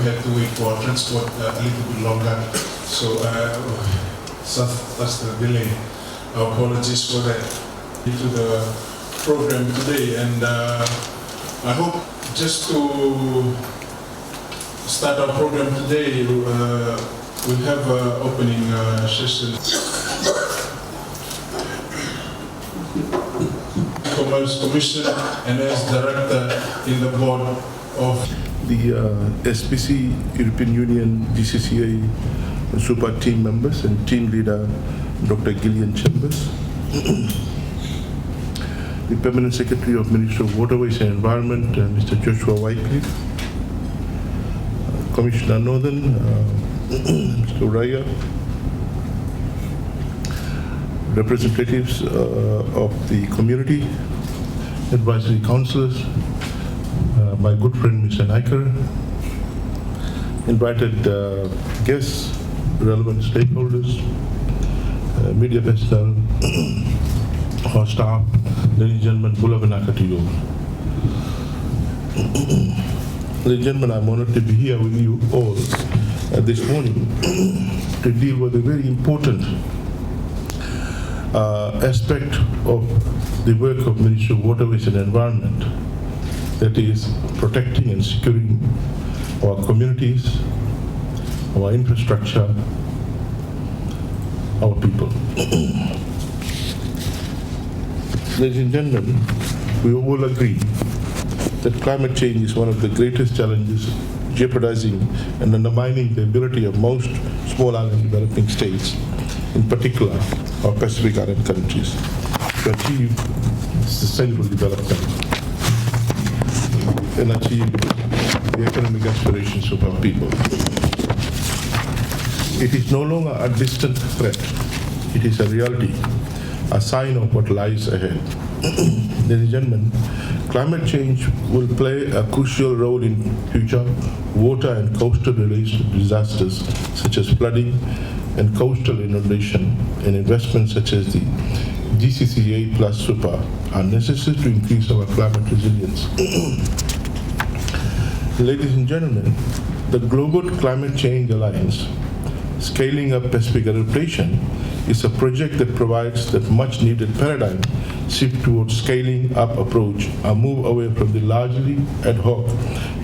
had to wait for transport a little bit longer. So that's the delay. Our apologies for that to the program today. And I hope just to start our program today, we have an opening session. Commerce Commission and as Director in the board of the SPC, European Union, GCCA super team members and team leader Dr. Gillian Chambers, the Permanent Secretary of Ministry of Waterways and Environment, Mr. Joshua Wycliffe, Commissioner Northern, Mr. Raya, representatives of the community, advisory councillors, my good friend Mr. Naiker, invited guests, relevant stakeholders, media personnel, our staff, ladies and gentlemen, Bulavanaka to you. Ladies and gentlemen, I'm honored to be here with you all this morning to deal with a very important aspect of the work of Ministry of Waterways and Environment, that is protecting and securing our communities, our infrastructure, our people. Ladies and gentlemen, we all agree that climate change is one of the greatest challenges jeopardizing and undermining the ability of most small island developing states, in particular our Pacific Island countries, to achieve sustainable development and achieve the economic aspirations of our people. It is no longer a distant threat. It is a reality, a sign of what lies ahead. Ladies and gentlemen, climate change will play a crucial role in future water and coastal related disasters such as flooding and coastal inundation, and investments such as the GCCA plus super are necessary to increase our climate resilience. Ladies and gentlemen, the Global Climate Change Alliance, Scaling Up Pacific Adaptation, is a project that provides that much needed paradigm shift towards scaling up approach, a move away from the largely ad hoc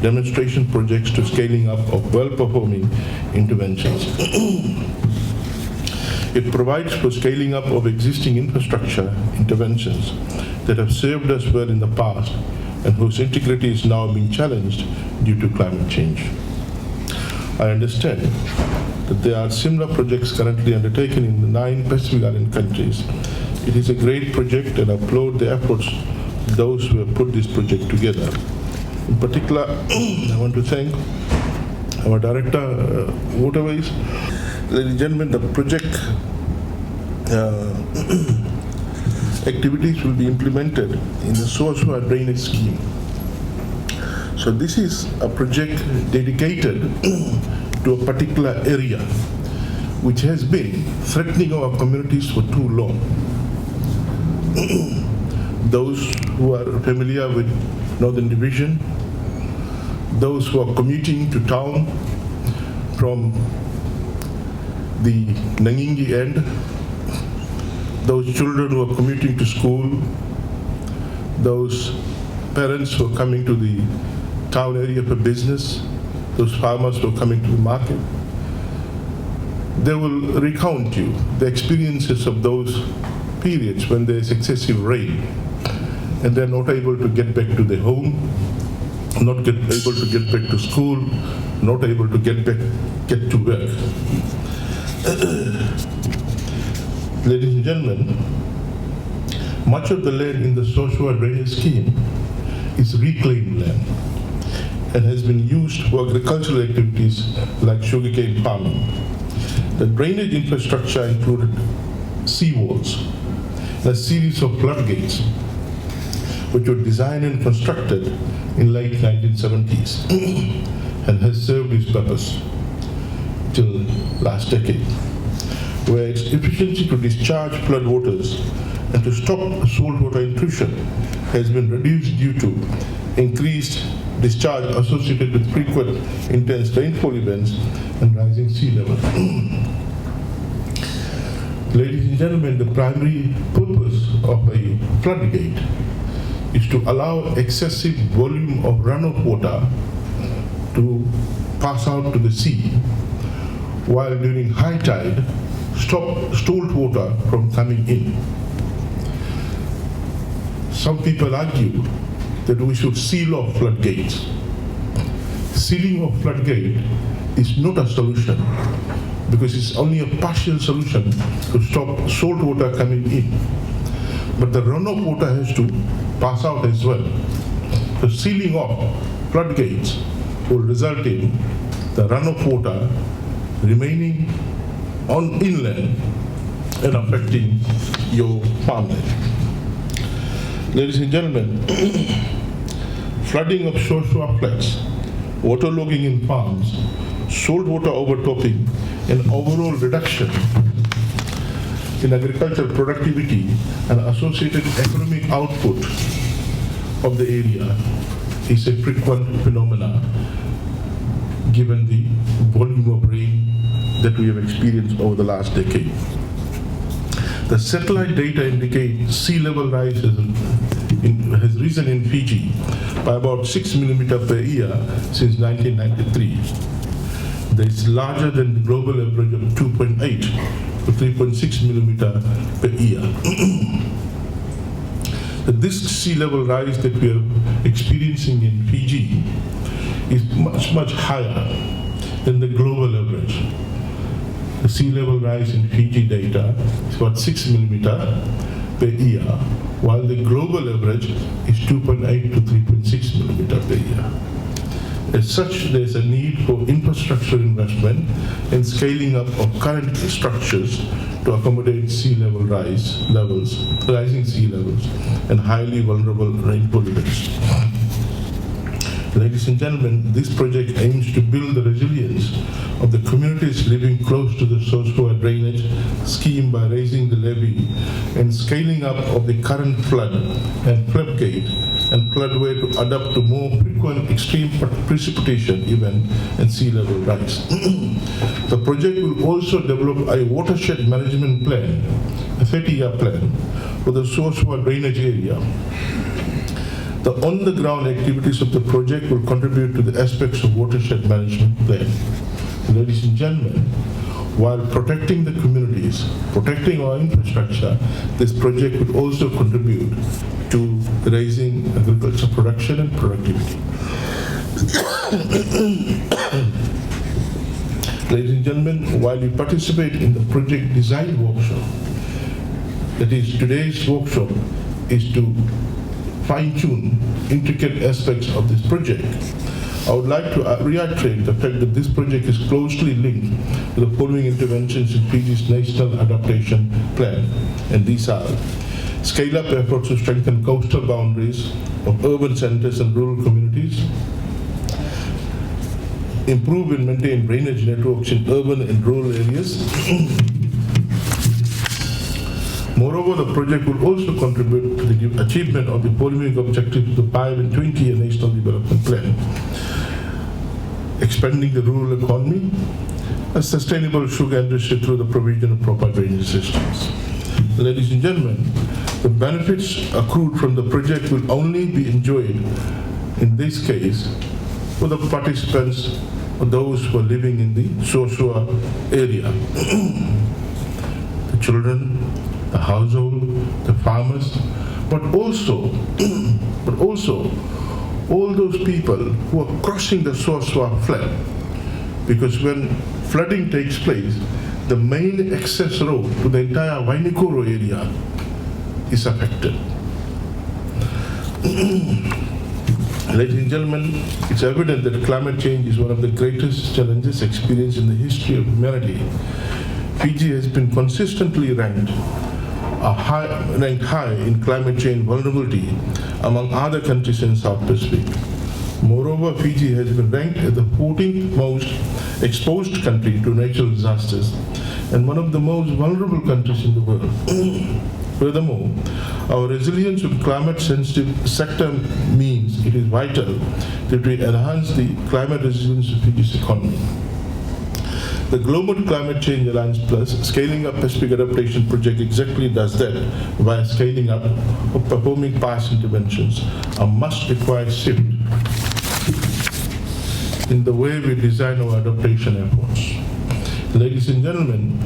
demonstration projects to scaling up of well-performing interventions. It provides for scaling up of existing infrastructure interventions that have served us well in the past and whose integrity is now being challenged due to climate change. I understand that there are similar projects currently undertaken in the 9 Pacific Island countries. It is a great project and I applaud the efforts of those who have put this project together. In particular, I want to thank our Director, Waterways. Ladies and gentlemen, the project activities will be implemented in the Source-Water Drainage Scheme. So this is a project dedicated to a particular area which has been threatening our communities for too long. Those who are familiar with Northern Division, those who are commuting to town from the Nangingi end, those children who are commuting to school, those parents who are coming to the town area for business, those farmers who are coming to the market, they will recount you the experiences of those periods when there is excessive rain and they're not able to get back to their home, not able to get back to school, not able to get to work. Ladies and gentlemen, much of the land in the Source-Water Drainage Scheme is reclaimed land and has been used for agricultural activities like sugarcane farming. The drainage infrastructure included seawalls, a series of floodgates, which were designed and constructed in late 1970s and has served its purpose till last decade, where its efficiency to discharge floodwaters and to stop saltwater intrusion has been reduced due to increased discharge associated with frequent intense rainfall events and rising sea level. Ladies and gentlemen, the primary purpose of a floodgate is to allow excessive volume of runoff water to pass out to the sea, while during high tide, stop stored water from coming in. Some people argue that we should seal off floodgates. Sealing of floodgate is not a solution because it's only a partial solution to stop salt water coming in. But the runoff water has to pass out as well. So sealing off floodgates will result in the runoff water remaining on inland and affecting your farmland. Ladies and gentlemen, flooding of shore flats, waterlogging in farms, saltwater overtopping, and overall reduction in agricultural productivity and associated economic output of the area is a frequent phenomenon given the volume of rain that we have experienced over the last decade. The satellite data indicates sea level rise has risen in Fiji by about 6 millimeters per year since 1993. That is larger than the global average of 2.8 to 3.6 millimeters per year. This sea level rise that we are experiencing in Fiji is much higher than the global average. The sea level rise in Fiji data is about 6 millimeters per year, while the global average is 2.8 to 3.6 millimeters per year. As such, there is a need for infrastructure investment and scaling up of current structures to accommodate sea level rising sea levels, and highly vulnerable rainfall events. Ladies and gentlemen, this project aims to build the resilience of the communities living close to the Sosua drainage scheme by raising the levee and scaling up of the current flood and floodgate and floodway to adapt to more frequent extreme precipitation event and sea level rise. The project will also develop a watershed management plan, a 30-year plan for the Sosua drainage area. The on-the-ground activities of the project will contribute to the aspects of watershed management plan. Ladies and gentlemen, while protecting the communities, protecting our infrastructure, this project would also contribute to raising agriculture production and productivity. Ladies and gentlemen, while you participate in the project design workshop, that is, today's workshop is to fine-tune intricate aspects of this project. I would like to reiterate the fact that this project is closely linked to the following interventions in Fiji's National Adaptation Plan, and these are: scale up efforts to strengthen coastal boundaries of urban centers and rural communities, improve and maintain drainage networks in urban and rural areas. Moreover, the project will also contribute to the achievement of the following objectives of the 5 and 20-year National Development Plan: expanding the rural economy, a sustainable sugar industry through the provision of proper drainage systems. Ladies and gentlemen, the benefits accrued from the project will only be enjoyed, in this case, for the participants or those who are living in the Sosua area. The children, the household, the farmers, but also all those people who are crossing the Sosua flood. Because when flooding takes place, the main access road to the entire Wainikoro area is affected. Ladies and gentlemen, it's evident that climate change is one of the greatest challenges experienced in the history of humanity. Fiji has been consistently ranked high in climate change vulnerability among other countries in South Pacific. Moreover, Fiji has been ranked as the 14th most exposed country to natural disasters and one of the most vulnerable countries in the world. Furthermore, our resilience to climate-sensitive sector means it is vital that we enhance the climate resilience of Fiji's economy. The Global Climate Change Alliance Plus Scaling Up Pacific Adaptation Project exactly does that by scaling up or performing past interventions, a must-require shift in the way we design our adaptation efforts. Ladies and gentlemen,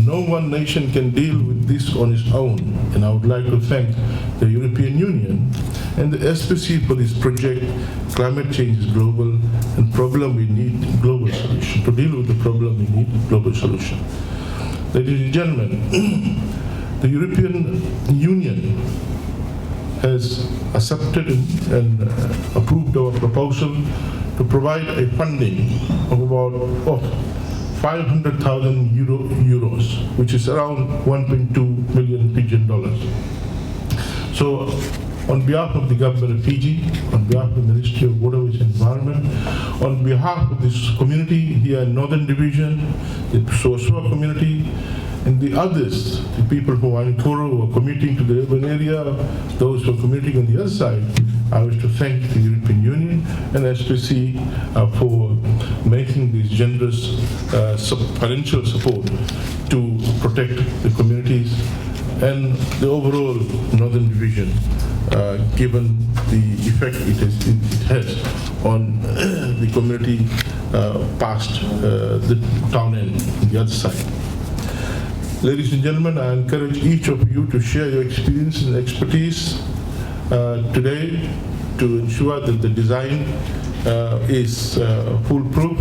no one nation can deal with this on its own, and I would like to thank the European Union and the SPC for this project. Climate change is global, and problem we need global solution. To deal with the problem, we need global solution. Ladies and gentlemen, the European Union has accepted and approved our proposal to provide a funding of about 500,000 euros, which is around 1.2 million Fijian dollars. So, on behalf of the government of Fiji, on behalf of the Ministry of Waterways and Environment, on behalf of this community here in Northern Division, the Suasua community, and the others, the people who are in Koro, who are commuting to the urban area, those who are commuting on the other side, I wish to thank the European Union and SPC for making this generous financial support to protect the communities and the overall Northern Division, given the effect it has on the community past the town end on the other side. Ladies and gentlemen, I encourage each of you to share your experience and expertise today to ensure that the design is foolproof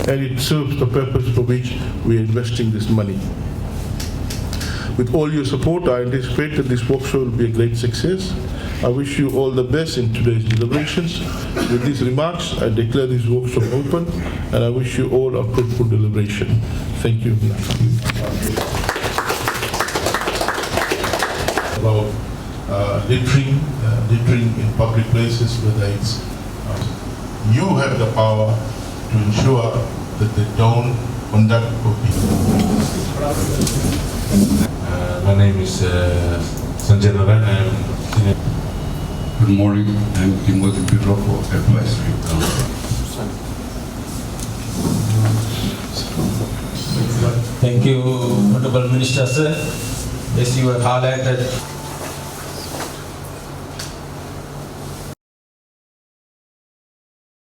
and it serves the purpose for which we are investing this money. With all your support, I anticipate that this workshop will be a great success. I wish you all the best in today's deliberations. With these remarks, I declare this workshop open, and I wish you all a fruitful deliberation. Thank you. About littering in public places, whether it's you have the power to ensure that they don't conduct my name is Sanjay Naran. I'm senior. Good morning. I'm Timothy Piroko, Advisory Council. Thank you, Honorable Minister, sir. As you have highlighted,